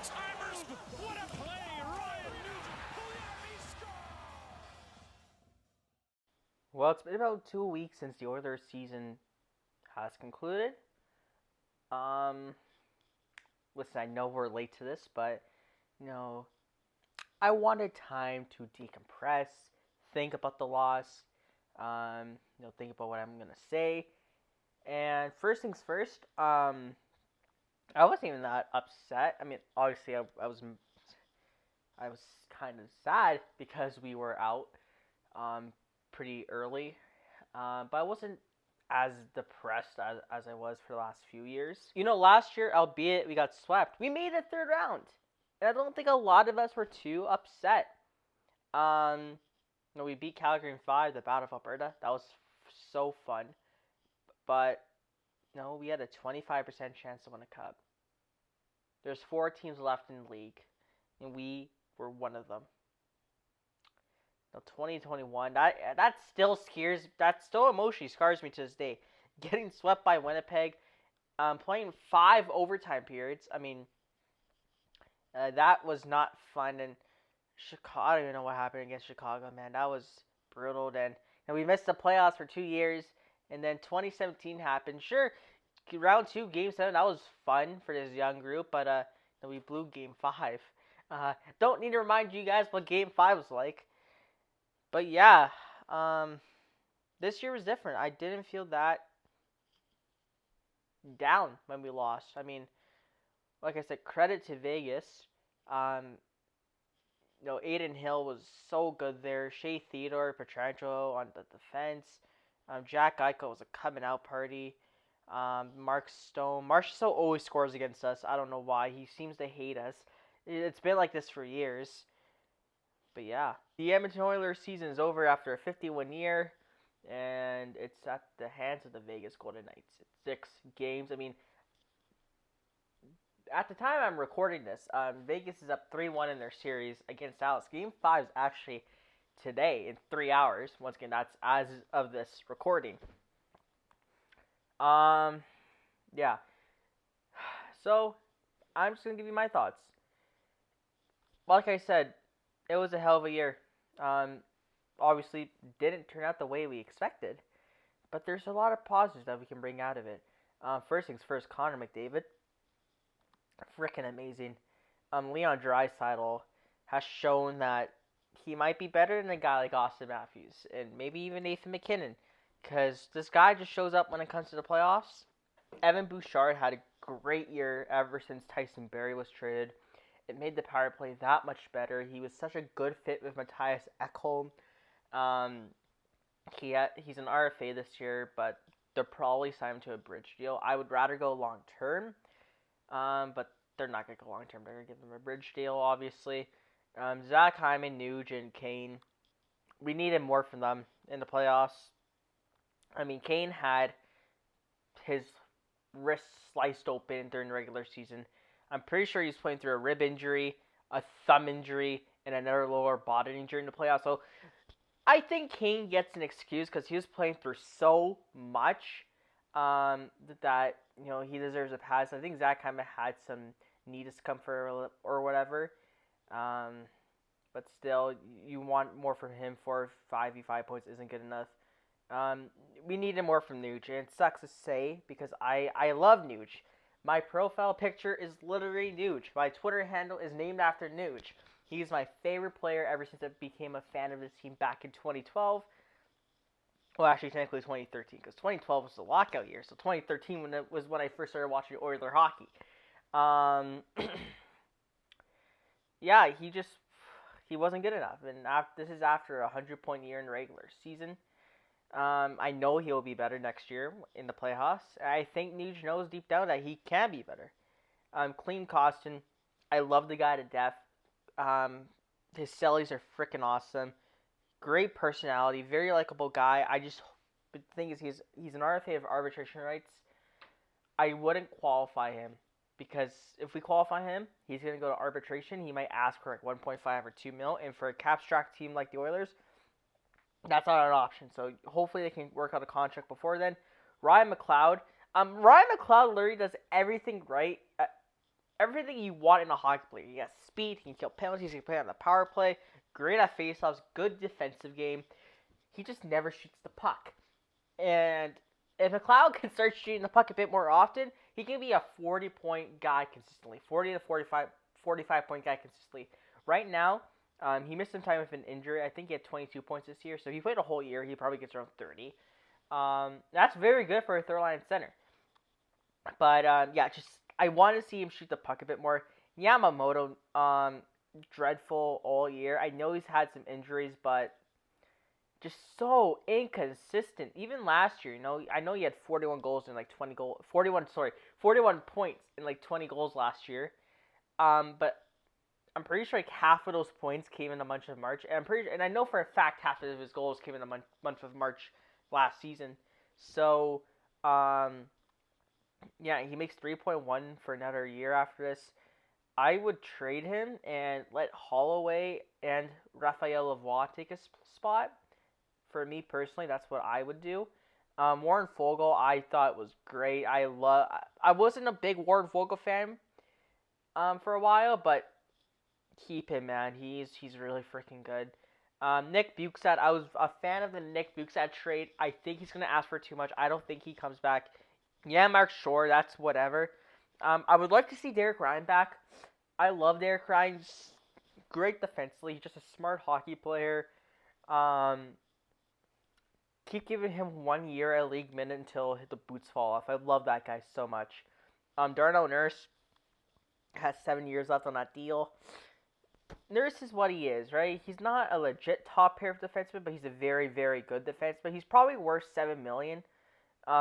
Timers. What a play. Ryan Nugent. He scores. Well, it's been about 2 weeks since the Oilers season has concluded. Um, Listen, I know we're late to this, but you know, I wanted time to decompress, think about the loss, think about what I'm gonna say. And first things first, I wasn't even that upset. I mean, obviously, I was kind of sad because we were out um, pretty early, but I wasn't as depressed as I was for the last few years. Last year, albeit we got swept, we made it third round. And I don't think a lot of us were too upset. Um, we beat Calgary in 5, the Battle of Alberta. That was so fun. But, we had a 25% chance to win a cup. There's 4 teams left in the league, and we were one of them. 2021, that still emotionally scars me to this day. Getting swept by Winnipeg, playing 5 overtime periods. I mean, that was not fun. And Chicago, I don't even know what happened against Chicago, man. That was brutal. Then, and we missed the playoffs for 2 years, and then 2017 happened. Sure, round 2, game 7, that was fun for this young group, but we blew game 5. Don't need to remind you guys what game 5 was like. But yeah, this year was different. I didn't feel that down when we lost. I mean, like I said, credit to Vegas. Um, Aiden Hill was so good there. Shea Theodore, Petrangelo on the defense. Jack Eichel was a coming out party. Mark Stone. Marchessault always scores against us. I don't know why. He seems to hate us. It's been like this for years. But yeah, the Edmonton Oilers season is over after a 51 year, and it's at the hands of the Vegas Golden Knights. It's 6 games. I mean, at the time I'm recording this, Vegas is up 3-1 in their series against Dallas. Game 5 is actually today in 3 hours. Once again, that's as of this recording. Yeah. So, I'm just going to give you my thoughts. Like I said, it was a hell of a year. Obviously, didn't turn out the way we expected, but there's a lot of positives that we can bring out of it. First things first, Connor McDavid, freaking amazing. Leon Draisaitl has shown that he might be better than a guy like Austin Matthews and maybe even Nathan MacKinnon, because this guy just shows up when it comes to the playoffs. Evan Bouchard had a great year ever since Tyson Barrie was traded. It made the power play that much better. He was such a good fit with Mattias Ekholm. He's an RFA this year, but they'll probably sign him to a bridge deal. I would rather go long term, but they're not going to go long term. They're going to give him a bridge deal, obviously. Zach Hyman, Nuge, and Kane. We needed more from them in the playoffs. I mean, Kane had his wrist sliced open during the regular season. I'm pretty sure he's playing through a rib injury, a thumb injury, and another lower body injury in the playoffs. So I think Kane gets an excuse because he was playing through so much that he deserves a pass. I think Zach Hyman had some knee discomfort or whatever. But still, you want more from him. 5 points isn't good enough. We needed more from Nuge, and it sucks to say because I love Nuge. My profile picture is literally Nuge. My Twitter handle is named after Nuge. He's my favorite player ever since I became a fan of this team back in 2012. Well, actually, technically 2013, because 2012 was the lockout year. So 2013 was when I first started watching Oiler hockey. Yeah, he wasn't good enough, and this is after a 100-point year in the regular season. I know he'll be better next year in the playoffs. I think Nuge knows deep down that he can be better. Clean Costin, I love the guy to death. His sellies are freaking awesome. Great personality, very likable guy. The thing is, he's an RFA of arbitration rights. I wouldn't qualify him because if we qualify him, he's gonna go to arbitration. He might ask for like 1.5 or 2 mil, and for a cap-strapped team like the Oilers, that's not an option. So hopefully they can work out a contract before then. Ryan McLeod. Ryan McLeod literally does everything right everything you want in a hockey player. He has speed, he can kill penalties, he can play on the power play, great at faceoffs, good defensive game. He just never shoots the puck. And if McLeod can start shooting the puck a bit more often, he can be a 40-point guy consistently. 40 to 45 point guy consistently. Right now, he missed some time with an injury. I think he had 22 points this year. So if he played a whole year, he probably gets around 30. That's very good for a third line center. But yeah, just I want to see him shoot the puck a bit more. Yamamoto, dreadful all year. I know he's had some injuries, but just so inconsistent. Even last year, I know he had 41 goals and like 41 points and like 20 goals last year. But I'm pretty sure like half of those points came in the month of March, and I know for a fact half of his goals came in the month of March last season. So, yeah, he makes 3.1 for another year after this. I would trade him and let Holloway and Raphael Lavoie take a spot. For me personally, that's what I would do. Warren Foegele, I thought was great. I wasn't a big Warren Foegele fan for a while, but keep him, man. He's really freaking good. Nick Bukestad, I was a fan of the Nick Bukestad trade. I think he's gonna ask for too much. I don't think he comes back. Yeah, Mark Shore, that's whatever. I would like to see Derek Ryan back. I love Derek Ryan. Great defensively. He's just a smart hockey player. Keep giving him 1 year a league minute until the boots fall off. I love that guy so much. Darnell Nurse has 7 years left on that deal. Nurse is what he is, right? He's not a legit top pair of defenseman, but he's a very, very good defenseman. He's probably worth $7 million,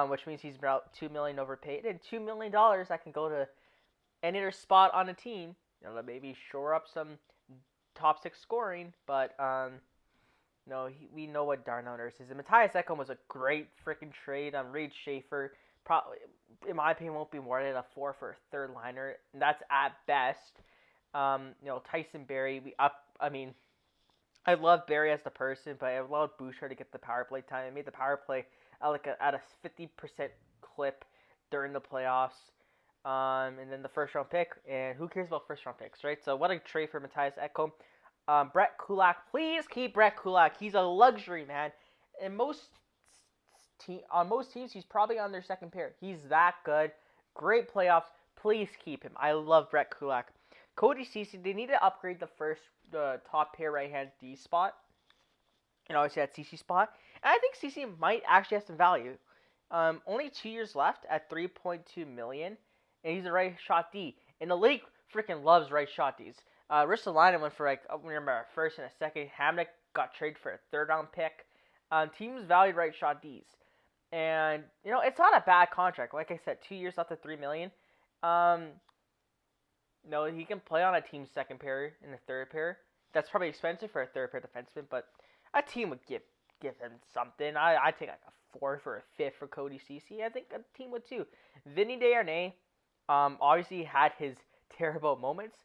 which means he's about $2 million overpaid, and $2 million that can go to any other spot on a team. To maybe shore up some top 6 scoring, but no, we know what Darnell Nurse is. And Matthias Ekholm was a great freaking trade. Reed Schaefer, probably, in my opinion, won't be more than a 4 for a third liner. And that's at best. Tyson Barrie. I love Barrie as the person, but I allowed Bouchard to get the power play time. I made the power play at a 50% clip during the playoffs. And then the first round pick. And who cares about first round picks, right? So what a trade for Matthias Ekholm. Brett Kulak, please keep Brett Kulak. He's a luxury, man. And on most teams, he's probably on their second pair. He's that good. Great playoffs. Please keep him. I love Brett Kulak. Cody Ceci, they need to upgrade the top pair right-hand D spot. And obviously that Ceci spot. And I think Ceci might actually have some value. Only 2 years left at $3.2 million. And he's a right shot D. And the league freaking loves right shot Ds. Ristolainen went for a first and a second. Hamnick got traded for a third round pick. Teams valued right shot Ds. And, it's not a bad contract. Like I said, 2 years left at $3 million. No, he can play on a team's second pair and a third pair. That's probably expensive for a third pair defenseman, but a team would give him something. I'd take like a 4 for a 5th for Cody Ceci. I think a team would too. Vinny Desharnais, obviously had his terrible moments.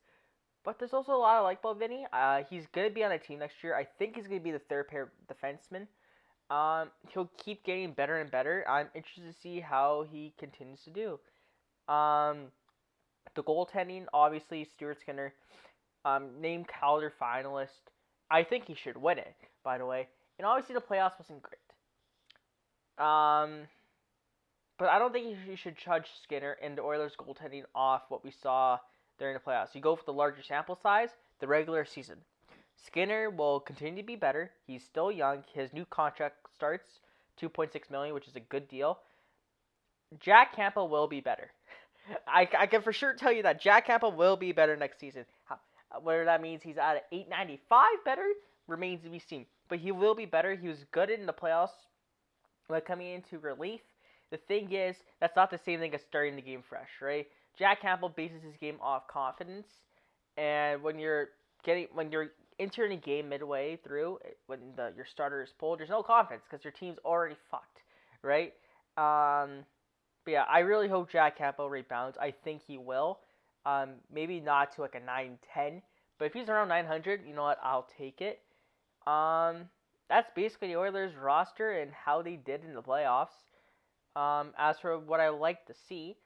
But there's also a lot I like about Vinny. He's going to be on a team next year. I think he's going to be the third pair defenseman. He'll keep getting better and better. I'm interested to see how he continues to do. The goaltending, obviously, Stuart Skinner, named Calder finalist. I think he should win it, by the way. And obviously the playoffs wasn't great. But I don't think you should judge Skinner and the Oilers goaltending off what we saw during the playoffs. You go for the larger sample size, the regular season. Skinner will continue to be better. He's still young. His new contract starts $2.6 million, which is a good deal. Jack Campbell will be better. I can for sure tell you that Jack Campbell will be better next season. Whether that means he's at an 895 better remains to be seen. But he will be better. He was good in the playoffs when coming into relief. The thing is, that's not the same thing as starting the game fresh, right? Jack Campbell bases his game off confidence, and when you're entering a game midway through, when your starter is pulled, there's no confidence because your team's already fucked, right? But yeah, I really hope Jack Campbell rebounds. I think he will. Maybe not to like a 910, but if he's around 900, you know what? I'll take it. That's basically the Oilers roster and how they did in the playoffs. As for what I like to see,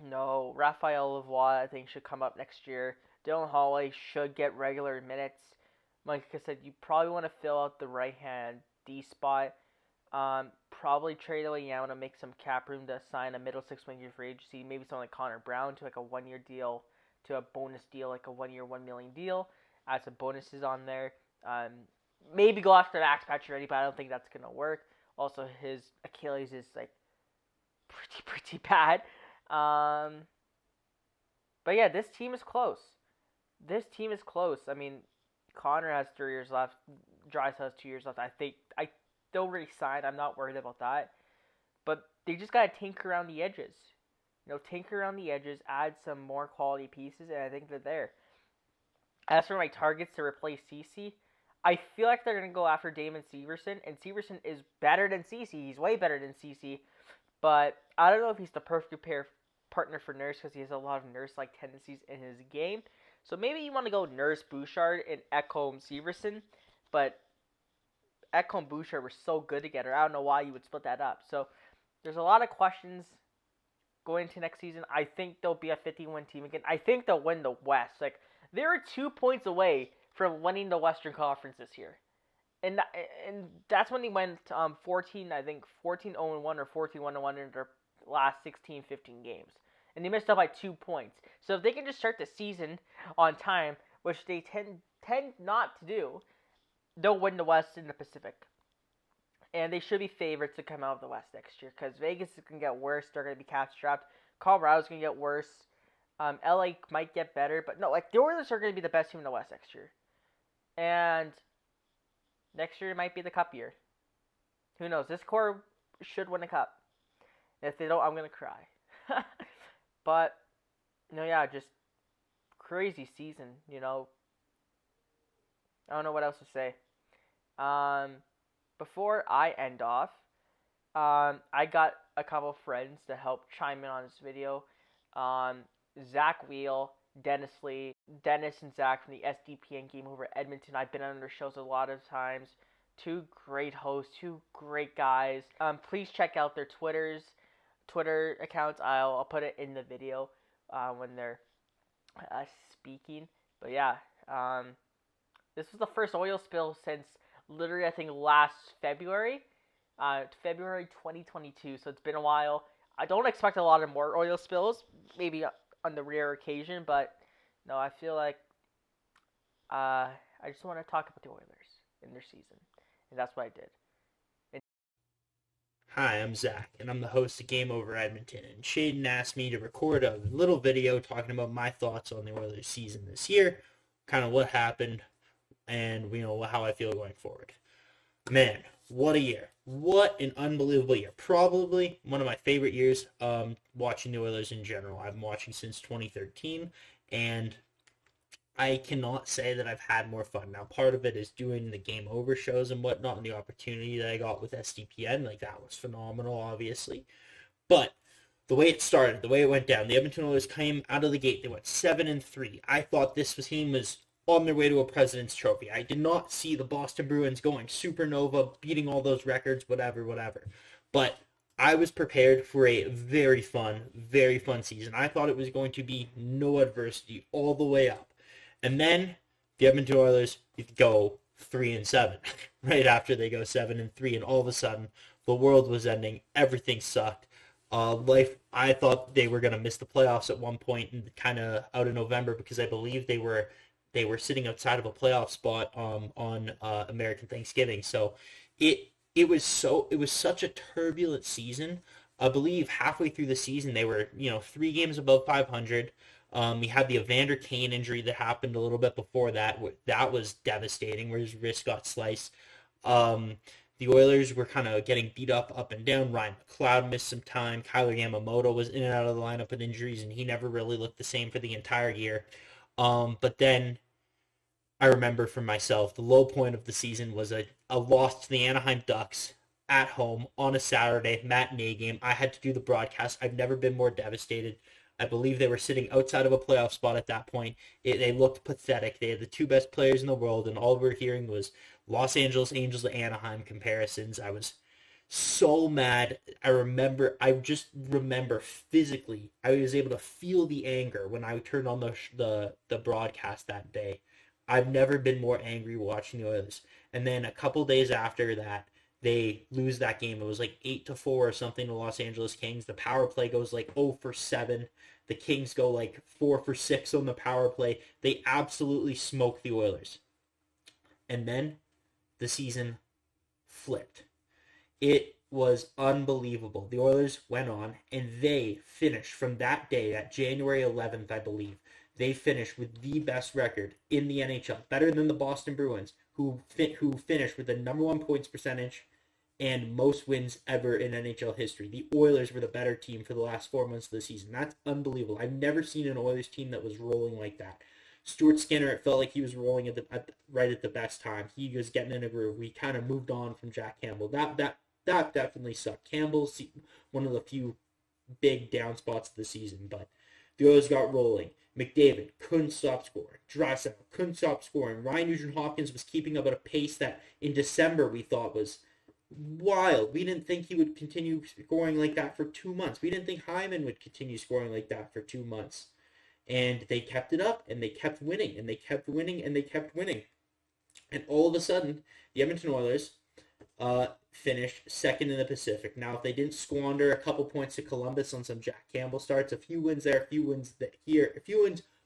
No, Raphael Lavoie I think should come up next year. Dylan Holloway should get regular minutes. Like I said, you probably want to fill out the right hand D spot. Probably trade away Yao to make some cap room to sign a middle six wing free agency. Maybe someone like Connor Brown to like a 1 year deal, to a bonus deal, like a 1 year, $1 million deal. Add some bonuses on there. Um, Maybe go after Max Pacioretty, but I don't think that's gonna work. Also, his Achilles is like pretty bad. Um, but yeah, this team is close. This team is close. I mean, Connor has 3 years left. Drysdale has 2 years left. I think I still re-sign. I'm not worried about that. But they just gotta tinker around the edges. Tinker around the edges, add some more quality pieces, and I think they're there. As for my targets to replace CC, I feel like they're gonna go after Damon Severson, and Severson is better than CC. He's way better than CC, but I don't know if he's the perfect partner for Nurse because he has a lot of Nurse-like tendencies in his game. So maybe you want to go Nurse Bouchard and Ekholm Severson, but Ekholm Bouchard were so good together. I don't know why you would split that up. So there's a lot of questions going into next season. I think they'll be a 50-win team again. I think they'll win the West. Like, they're 2 points away from winning the Western Conference this year. And that's when they went 14 0-1 or 14-1-1 in their last 16, 15 games. And they missed out by 2 points. So if they can just start the season on time, which they tend not to do, they'll win the West and the Pacific. And they should be favorites to come out of the West next year because Vegas is going to get worse. They're going to be cap strapped. Colorado's going to get worse. LA might get better. But no, like the Oilers are going to be the best team in the West next year. And next year might be the cup year. Who knows? This core should win a cup. And if they don't, I'm going to cry. But, yeah, just crazy season, I don't know what else to say. Before I end off, I got a couple friends to help chime in on this video. Zach Wheel, Dennis Lee, Dennis and Zach from the SDPN Game Over Edmonton. I've been on their shows a lot of times. 2 great hosts, 2 great guys. Please check out their Twitter accounts. I'll put it in the video when they're speaking. But yeah, this was the first oil spill since literally I think last February, February 2022. So it's been a while. I don't expect a lot of more oil spills, maybe on the rare occasion, but no, I feel like I just want to talk about the Oilers in their season, and that's what I did. Hi, I'm Zach, and I'm the host of Game Over Edmonton, and Shaden asked me to record a little video talking about my thoughts on the Oilers season this year, kind of what happened, and how I feel going forward. Man, what a year. What an unbelievable year. Probably one of my favorite years watching the Oilers in general. I've been watching since 2013, and I cannot say that I've had more fun. Now, part of it is doing the Game Over shows and whatnot, and the opportunity that I got with SDPN. Like, that was phenomenal, obviously. But the way it started, the way it went down, the Edmonton Oilers came out of the gate. They went 7-3. I thought this team was on their way to a President's Trophy. I did not see the Boston Bruins going supernova, beating all those records, whatever. But I was prepared for a very fun season. I thought it was going to be no adversity all the way up. And then the Edmonton Oilers go 3-7 right after they go 7-3, and all of a sudden the world was ending. Everything sucked. I thought they were going to miss the playoffs at one point, kind of out of November, because I believe they were sitting outside of a playoff spot on American Thanksgiving. So it was such a turbulent season. I believe halfway through the season they were 3 games above 500. We had the Evander Kane injury that happened a little bit before that. That was devastating, where his wrist got sliced. The Oilers were kind of getting beat up and down. Ryan McLeod missed some time. Kyler Yamamoto was in and out of the lineup with injuries, and he never really looked the same for the entire year. But then I remember for myself, the low point of the season was a loss to the Anaheim Ducks at home on a Saturday matinee game. I had to do the broadcast. I've never been more devastated. I believe they were sitting outside of a playoff spot at that point. They looked pathetic. They had the 2 best players in the world, and all we were hearing was Los Angeles Angels to Anaheim comparisons. I was so mad. I just remember physically, I was able to feel the anger when I turned on the broadcast that day. I've never been more angry watching the Oilers. And then a couple days after that, they lose that game. It was like 8-4 or something to Los Angeles Kings. The power play goes like 0 for 7. The Kings go like 4 for 6 on the power play. They absolutely smoke the Oilers. And then the season flipped. It was unbelievable. The Oilers went on and they finished from that day, that January 11th, I believe. They finished with the best record in the NHL, better than the Boston Bruins, who finished with the number one points percentage and most wins ever in NHL history. The Oilers were the better team for the last 4 months of the season. That's unbelievable. I've never seen an Oilers team that was rolling like that. Stuart Skinner, it felt like he was rolling right at the best time. He was getting in a groove. We kind of moved on from Jack Campbell. That definitely sucked. Campbell's one of the few big down spots of the season, but the Oilers got rolling. McDavid couldn't stop scoring. Draisaitl couldn't stop scoring. Ryan Nugent-Hopkins was keeping up at a pace that in December we thought was wild. We didn't think he would continue scoring like that for 2 months. We didn't think Hyman would continue scoring like that for 2 months. And they kept it up, and they kept winning, and they kept winning, and they kept winning. And all of a sudden, the Edmonton Oilers finished second in the Pacific. Now, if they didn't squander a couple points to Columbus on some Jack Campbell starts, a few wins there, a few wins here,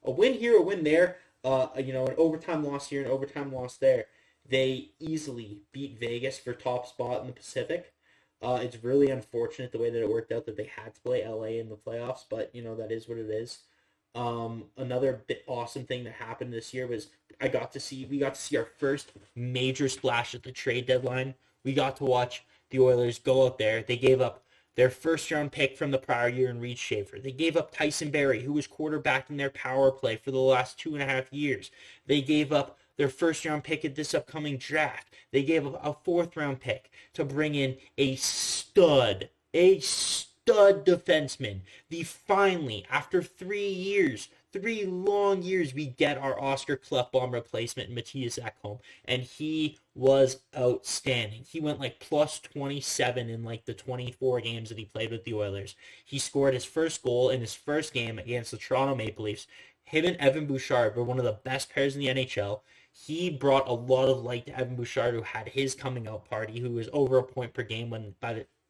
a win here, a win there, an overtime loss here, an overtime loss there, they easily beat Vegas for top spot in the Pacific. It's really unfortunate the way that it worked out that they had to play LA in the playoffs, but, that is what it is. Another awesome thing that happened this year was we got to see our first major splash at the trade deadline. We got to watch the Oilers go out there. They gave up their first round pick from the prior year in Reed Schaefer. They gave up Tyson Barrie, who was quarterbacking their power play for the last 2.5 years. They gave up their first round pick at this upcoming draft. They gave up a 4th round pick to bring in a stud defenseman. Finally, after 3 long years, we get our Oscar Klefbom replacement, Matthias Ekholm, and he was outstanding. He went like plus 27 in like the 24 games that he played with the Oilers. He scored his first goal in his first game against the Toronto Maple Leafs. Him and Evan Bouchard were one of the best pairs in the NHL. He brought a lot of light to Evan Bouchard, who had his coming out party, who was over a point per game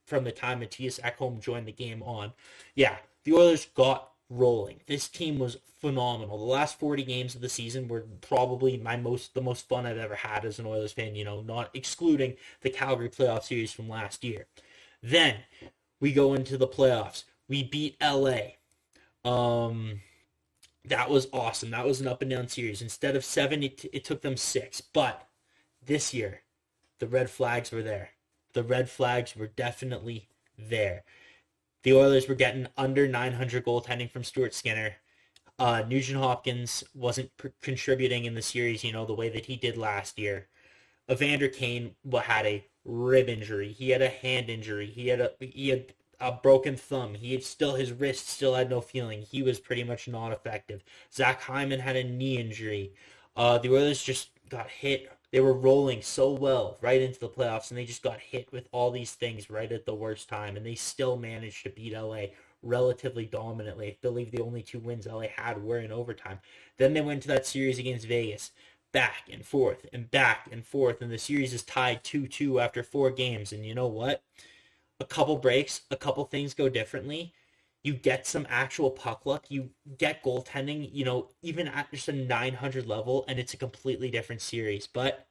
from the time Matthias Ekholm joined the game on. Yeah, the Oilers got rolling. This team was phenomenal. The last 40 games of the season were probably the most fun I've ever had as an Oilers fan, not excluding the Calgary playoff series from last year. Then we go into the playoffs. We beat LA. That was awesome. That was an up and down series. Instead of 7, it took them 6. But this year, the red flags were there. The red flags were definitely there. The Oilers were getting under 900 goaltending from Stuart Skinner. Nugent-Hopkins wasn't contributing in the series, the way that he did last year. Evander Kane had a rib injury. He had a hand injury. He had a broken thumb. His wrist still had no feeling. He was pretty much not effective. Zach Hyman had a knee injury. The Oilers just got hit. They were rolling so well right into the playoffs, and they just got hit with all these things right at the worst time, and they still managed to beat LA relatively dominantly. I believe the only 2 wins LA had were in overtime. Then they went to that series against Vegas, back and forth, and the series is tied 2-2 after 4 games, and you know what? A couple breaks, a couple things go differently. You get some actual puck luck. You get goaltending, even at just a 900 level, and it's a completely different series. But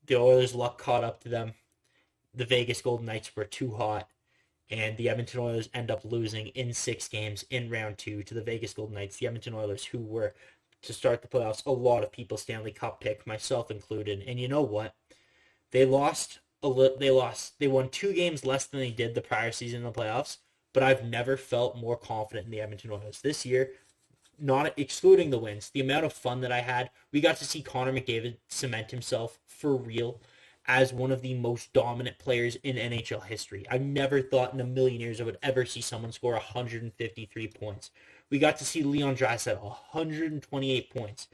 the Oilers' luck caught up to them. The Vegas Golden Knights were too hot, and the Edmonton Oilers end up losing in 6 games in round 2 to the Vegas Golden Knights. The Edmonton Oilers, who were, to start the playoffs, a lot of people Stanley Cup pick, myself included. And you know what? They lost. They won 2 games less than they did the prior season in the playoffs, but I've never felt more confident in the Edmonton Oilers this year, not excluding the wins. The amount of fun that I had, we got to see Connor McDavid cement himself for real as one of the most dominant players in NHL history. I never thought in a million years I would ever see someone score 153 points. We got to see Leon Draisaitl 128 points.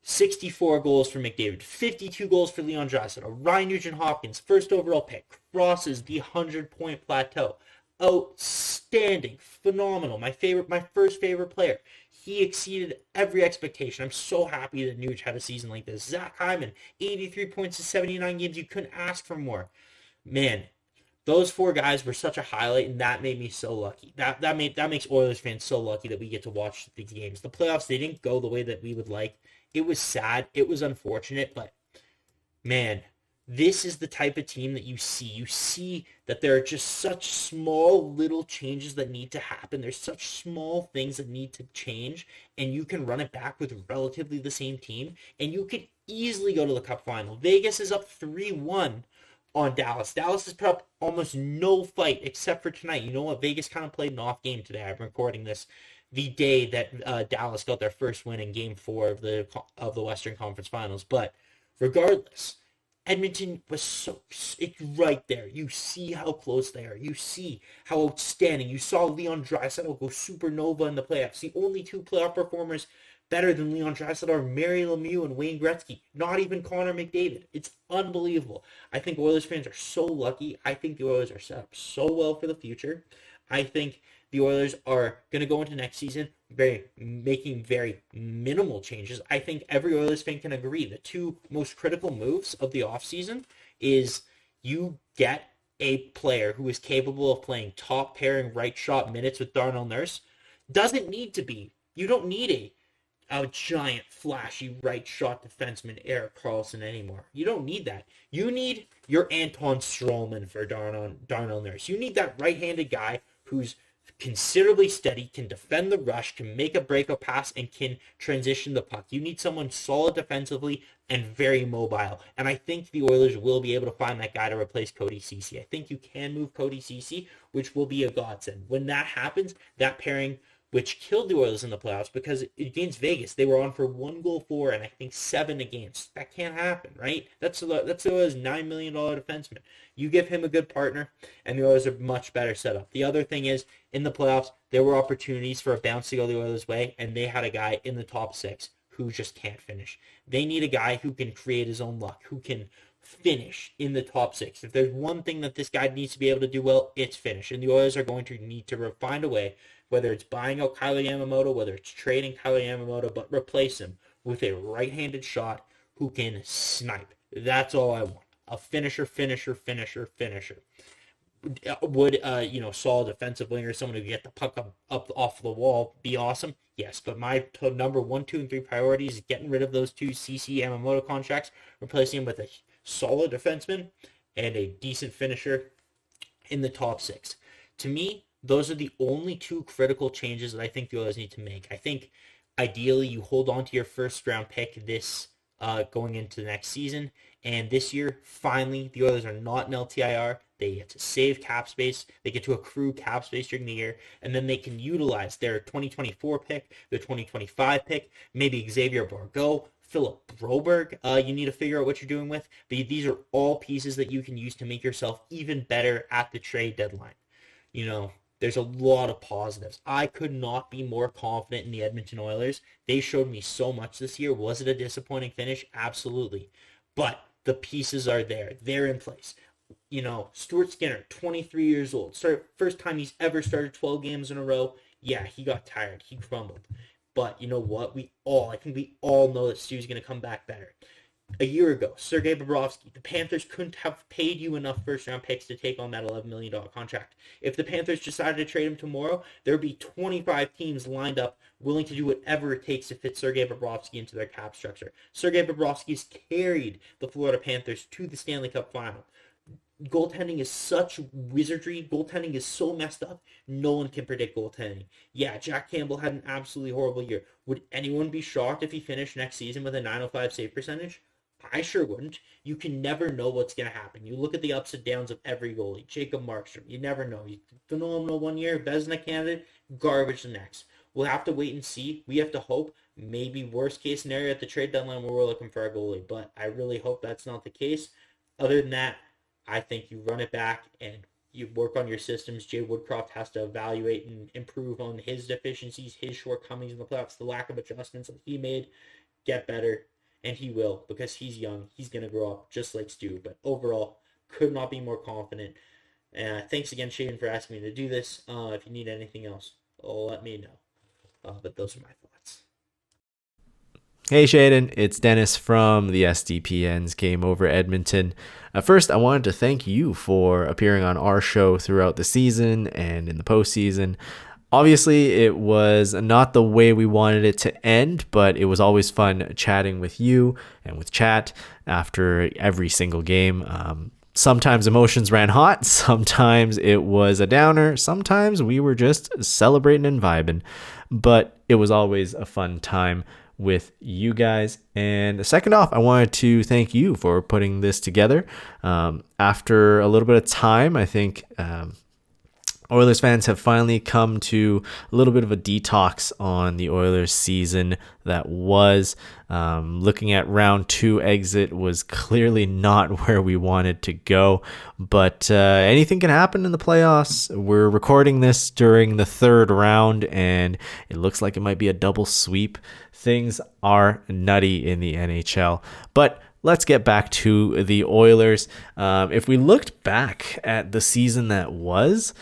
64 goals for McDavid, 52 goals for Leon Draisaitl. Ryan Nugent-Hopkins, first overall pick, crosses the 100-point plateau. Outstanding, phenomenal. My first favorite player. He exceeded every expectation. I'm so happy that Nuge had a season like this. Zach Hyman, 83 points in 79 games. You couldn't ask for more. Man, those four guys were such a highlight, and that made me so lucky. That makes Oilers fans so lucky that we get to watch these games. The playoffs, they didn't go the way that we would like. It was sad. It was unfortunate, but man, this is the type of team that you see. You see that there are just such small little changes that need to happen. There's such small things that need to change, and you can run it back with relatively the same team, and you could easily go to the Cup final. Vegas is up 3-1 on Dallas. Dallas has put up almost no fight except for tonight. You know what? Vegas kind of played an off game today. I'm recording this the day that Dallas got their first win in Game 4 of the Western Conference Finals. But regardless, Edmonton was it's right there. You see how close they are. You see how outstanding. You saw Leon Draisaitl go supernova in the playoffs. The only two playoff performers better than Leon Draisaitl are Mario Lemieux and Wayne Gretzky. Not even Connor McDavid. It's unbelievable. I think Oilers fans are so lucky. I think the Oilers are set up so well for the future. I think the Oilers are going to go into next season making very minimal changes. I think every Oilers fan can agree the two most critical moves of the offseason is you get a player who is capable of playing top pairing right shot minutes with Darnell Nurse. Doesn't need to be. You don't need a giant flashy right shot defenseman Erik Karlsson anymore. You don't need that. You need your Anton Stralman for Darnell Nurse. You need that right-handed guy who's considerably steady, can defend the rush, can make a breakup pass, and can transition the puck. You need someone solid defensively and very mobile. And I think the Oilers will be able to find that guy to replace Cody Ceci. I think you can move Cody Ceci, which will be a godsend. When that happens, that pairing, which killed the Oilers in the playoffs because against Vegas, they were on for 1 goal for and I think 7 against. That can't happen, right? That's the Oilers' $9 million defenseman. You give him a good partner, and the Oilers are much better set up. The other thing is, in the playoffs, there were opportunities for a bounce to go the Oilers' way, and they had a guy in the top 6 who just can't finish. They need a guy who can create his own luck, who can finish in the top 6. If there's one thing that this guy needs to be able to do well, it's finish. And the Oilers are going to need to find a way, whether it's buying out Kyler Yamamoto, whether it's trading Kyler Yamamoto, but replace him with a right-handed shot who can snipe. That's all I want. A finisher. Would solid defensive winger, someone who can get the puck up off the wall, be awesome? Yes, but my number 1, 2, and 3 priorities is getting rid of those two CC Yamamoto contracts, replacing them with a solid defenseman and a decent finisher in the top 6. To me, those are the only two critical changes that I think the Oilers need to make. I think ideally you hold on to your first round pick this going into the next season. And this year, finally, the Oilers are not an LTIR. They get to save cap space. They get to accrue cap space during the year. And then they can utilize their 2024 pick, their 2025 pick, maybe Xavier Bourgault, Philip Broberg. You need to figure out what you're doing with. But these are all pieces that you can use to make yourself even better at the trade deadline. There's a lot of positives. I could not be more confident in the Edmonton Oilers. They showed me so much this year. Was it a disappointing finish? Absolutely. But the pieces are there. They're in place. Stuart Skinner, 23 years old. First time he's ever started 12 games in a row. Yeah, he got tired. He crumbled. But you know what? I think we all know that Stu's going to come back better. A year ago, Sergei Bobrovsky, the Panthers couldn't have paid you enough first-round picks to take on that $11 million contract. If the Panthers decided to trade him tomorrow, there would be 25 teams lined up willing to do whatever it takes to fit Sergei Bobrovsky into their cap structure. Sergei Bobrovsky's carried the Florida Panthers to the Stanley Cup final. Goaltending is such wizardry. Goaltending is so messed up. No one can predict goaltending. Yeah, Jack Campbell had an absolutely horrible year. Would anyone be shocked if he finished next season with a .905 save percentage? I sure wouldn't. You can never know what's going to happen. You look at the ups and downs of every goalie. Jacob Markstrom, you never know. He's phenomenal one year, Vezina candidate, garbage the next. We'll have to wait and see. We have to hope. Maybe worst case scenario at the trade deadline where we're looking for a goalie, but I really hope that's not the case. Other than that, I think you run it back and you work on your systems. Jay Woodcroft has to evaluate and improve on his deficiencies, his shortcomings in the playoffs, the lack of adjustments that he made. get better, and he will, because he's young. He's going to grow up just like Stu. But overall, could not be more confident. Thanks again, Shaden, for asking me to do this. If you need anything else, let me know. But those are my thoughts. Hey Shaden, it's Dennis from the SDPN's Game Over Edmonton. First, I wanted to thank you for appearing on our show throughout the season and in the postseason. Obviously, it was not the way we wanted it to end, but it was always fun chatting with you and with chat after every single game. Sometimes emotions ran hot, sometimes it was a downer, sometimes we were just celebrating and vibing, but it was always a fun time with you guys. And second off, I wanted to thank you for putting this together. After a little bit of time, I think Oilers fans have finally come to a little bit of a detox on the Oilers season that was. Looking at round 2 exit was clearly not where we wanted to go, but anything can happen in the playoffs. We're recording this during the 3rd round, and it looks like it might be a double sweep. Things are nutty in the NHL, but let's get back to the Oilers. If we looked back at the season that was,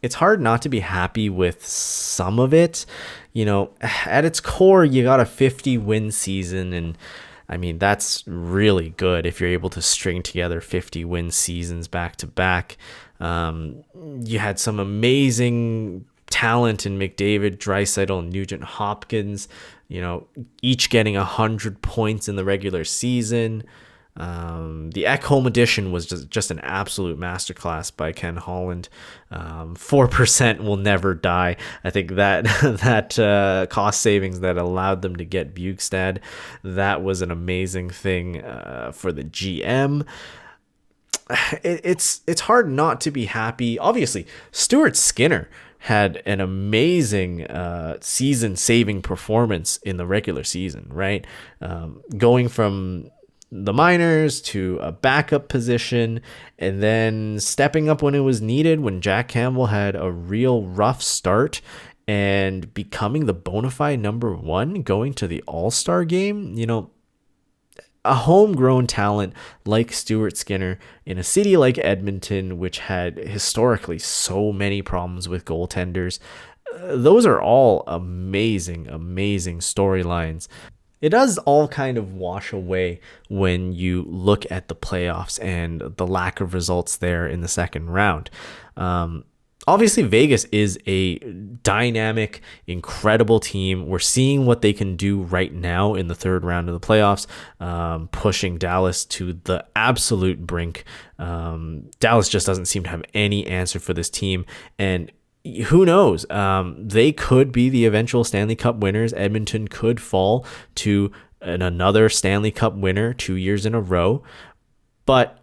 it's hard not to be happy with some of it. You know, at its core, you got a 50-win season, and I mean, that's really good if you're able to string together 50-win seasons back to back. You had some amazing talent in McDavid, Draisaitl, and Nugent Hopkins, you know, each getting 100 points in the regular season. The Ekholm edition was just an absolute masterclass by Ken Holland. 4% will never die. I think that cost savings that allowed them to get Bjugstad, that was an amazing thing for the GM. It's hard not to be happy. Obviously, Stuart Skinner had an amazing season-saving performance in the regular season, right? Going from the minors to a backup position, and then stepping up when it was needed when Jack Campbell had a real rough start, and becoming the bona fide number 1 going to the All-Star game. You know, a homegrown talent like Stuart Skinner in a city like Edmonton, which had historically so many problems with goaltenders. Those are all amazing storylines. It does all kind of wash away when you look at the playoffs and the lack of results there in the second round. Obviously, Vegas is a dynamic, incredible team. We're seeing what they can do right now in the 3rd round of the playoffs, pushing Dallas to the absolute brink. Dallas just doesn't seem to have any answer for this team, and who knows? They could be the eventual Stanley Cup winners. Edmonton could fall to another Stanley Cup winner 2 years in a row. But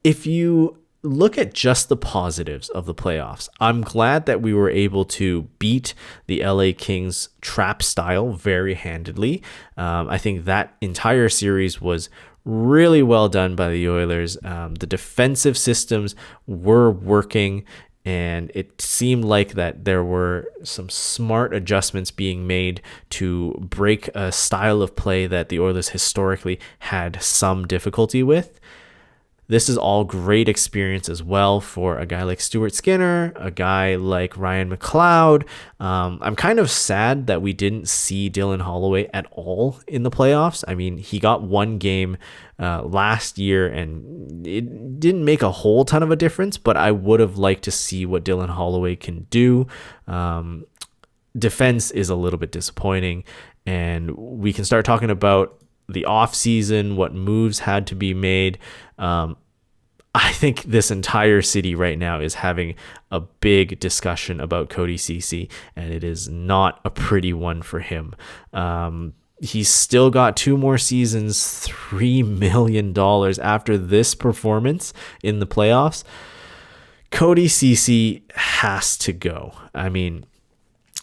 if you look at just the positives of the playoffs, I'm glad that we were able to beat the LA Kings trap style very handedly. I think that entire series was really well done by the Oilers. The defensive systems were working, and it seemed like that there were some smart adjustments being made to break a style of play that the Oilers historically had some difficulty with. This is all great experience as well for a guy like Stuart Skinner, a guy like Ryan McLeod. I'm kind of sad that we didn't see Dylan Holloway at all in the playoffs. I mean, he got one game last year, and it didn't make a whole ton of a difference, but I would have liked to see what Dylan Holloway can do. Defense is a little bit disappointing, and we can start talking about the offseason, what moves had to be made. I think this entire city right now is having a big discussion about Cody Ceci, and it is not a pretty one for him. He's still got 2 more seasons, $3 million after this performance in the playoffs. Cody Ceci has to go. I mean,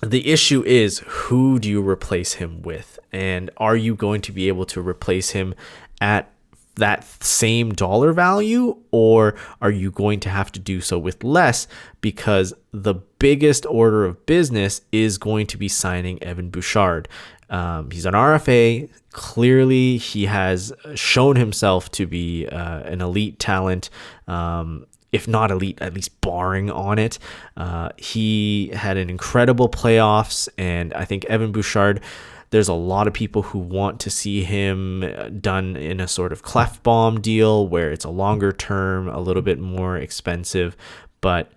the issue is, who do you replace him with? And are you going to be able to replace him at that same dollar value, or are you going to have to do so with less, because the biggest order of business is going to be signing Evan Bouchard. He's an RFA. Clearly, he has shown himself to be an elite talent, if not elite, at least barring on it. He had an incredible playoffs, and I think Evan Bouchard, there's a lot of people who want to see him done in a sort of Clefbaum deal where it's a longer term, a little bit more expensive, but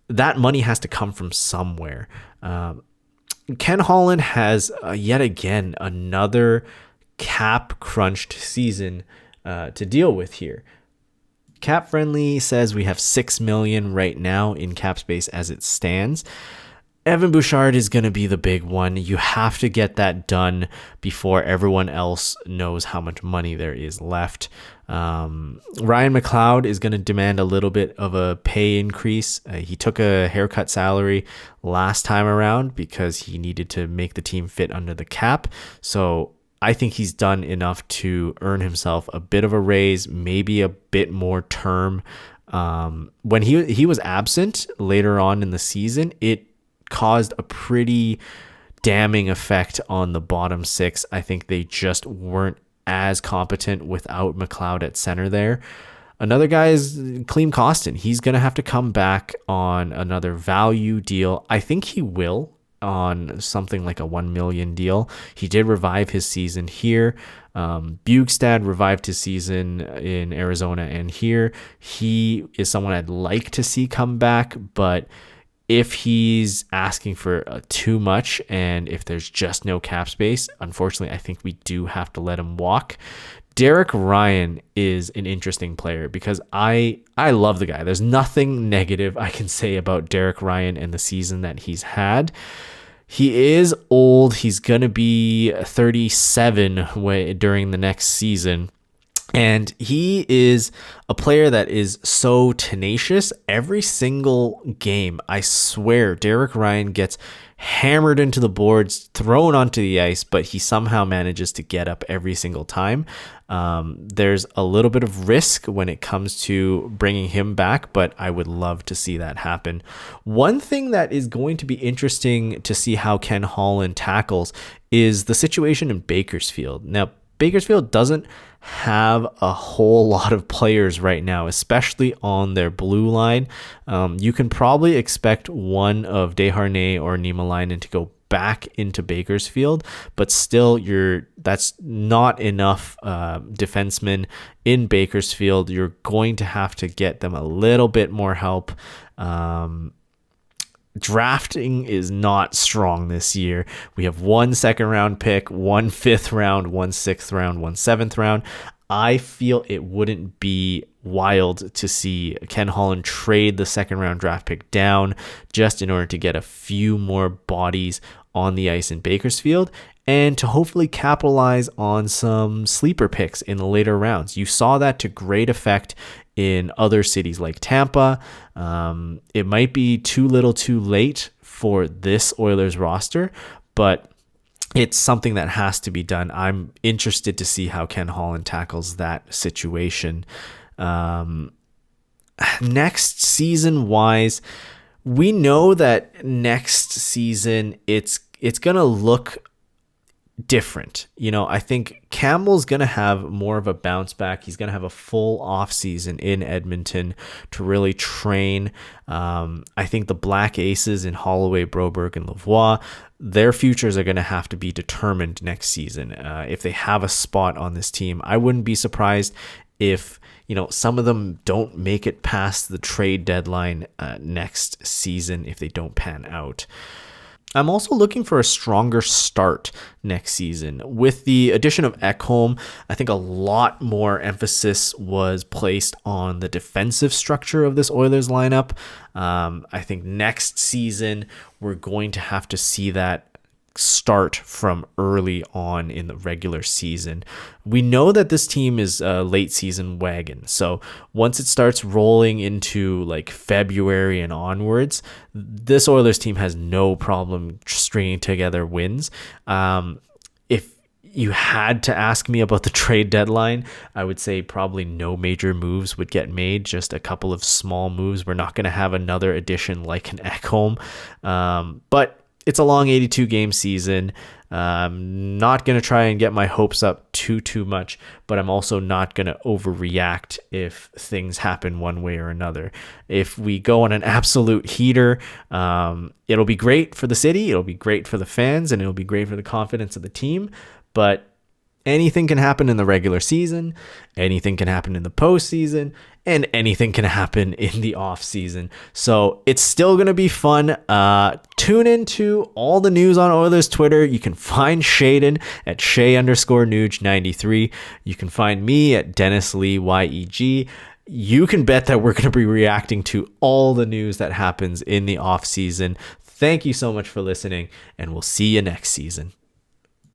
that money has to come from somewhere. Ken Holland has yet again another cap crunched season to deal with here. Cap Friendly says we have $6 million right now in cap space as it stands. Evan Bouchard is going to be the big one. You have to get that done before everyone else knows how much money there is left. Ryan McLeod is going to demand a little bit of a pay increase. He took a haircut salary last time around because he needed to make the team fit under the cap. So I think he's done enough to earn himself a bit of a raise, maybe a bit more term. When he was absent later on in the season, it caused a pretty damning effect on the bottom six. I think they just weren't as competent without McLeod at center there. Another guy is Klim Kostin. He's going to have to come back on another value deal. I think he will, on something like a $1 million deal. He did revive his season here. Bugstad revived his season in Arizona and here. He is someone I'd like to see come back, but if he's asking for too much and if there's just no cap space, unfortunately, I think we do have to let him walk. Derek Ryan is an interesting player because I love the guy. There's nothing negative I can say about Derek Ryan and the season that he's had. He is old. He's going to be 37 during the next season. And he is a player that is so tenacious. Every single game, I swear, Derek Ryan gets hammered into the boards, thrown onto the ice, but he somehow manages to get up every single time. There's a little bit of risk when it comes to bringing him back, but I would love to see that happen. One thing that is going to be interesting to see how Ken Holland tackles is the situation in Bakersfield. Now, Bakersfield doesn't have a whole lot of players right now, especially on their blue line. You can probably expect one of Desharnais or Niemelainen to go back into Bakersfield, but still that's not enough defensemen in Bakersfield. You're going to have to get them a little bit more help. Drafting is not strong this year. We have 1 second round pick, 1 5th round, 1 6th round, 1 7th round. I feel it wouldn't be wild to see Ken Holland trade the second round draft pick down just in order to get a few more bodies on the ice in Bakersfield and to hopefully capitalize on some sleeper picks in the later rounds. You saw that to great effect in other cities like Tampa. It might be too little too late for this Oilers roster, but it's something that has to be done. I'm interested to see how Ken Holland tackles that situation. Next season wise, we know that next season it's going to look different. I think Campbell's going to have more of a bounce back. He's going to have a full off season in Edmonton to really train. I think the Black Aces in Holloway, Broberg, and Lavoie, their futures are going to have to be determined next season. If they have a spot on this team, I wouldn't be surprised if some of them don't make it past the trade deadline next season if they don't pan out. I'm also looking for a stronger start next season. With the addition of Ekholm, I think a lot more emphasis was placed on the defensive structure of this Oilers lineup. I think next season we're going to have to see that start from early on in the regular season. We know that this team is a late season wagon. So once it starts rolling into like February and onwards, this Oilers team has no problem stringing together wins. If you had to ask me about the trade deadline, I would say probably no major moves would get made, just a couple of small moves. We're not going to have another addition like an Ekholm, but it's a long 82 game season. I'm not going to try and get my hopes up too much, but I'm also not going to overreact if things happen one way or another. If we go on an absolute heater, it'll be great for the city, it'll be great for the fans, and it'll be great for the confidence of the team. But anything can happen in the regular season, anything can happen in the postseason, and anything can happen in the off season. So it's still going to be fun. Tune into all the news on Oilers Twitter. You can find Shaden at Shay_Nuge93. You can find me at Dennis Lee YEG. You can bet that we're going to be reacting to all the news that happens in the off season. Thank you so much for listening, and we'll see you next season.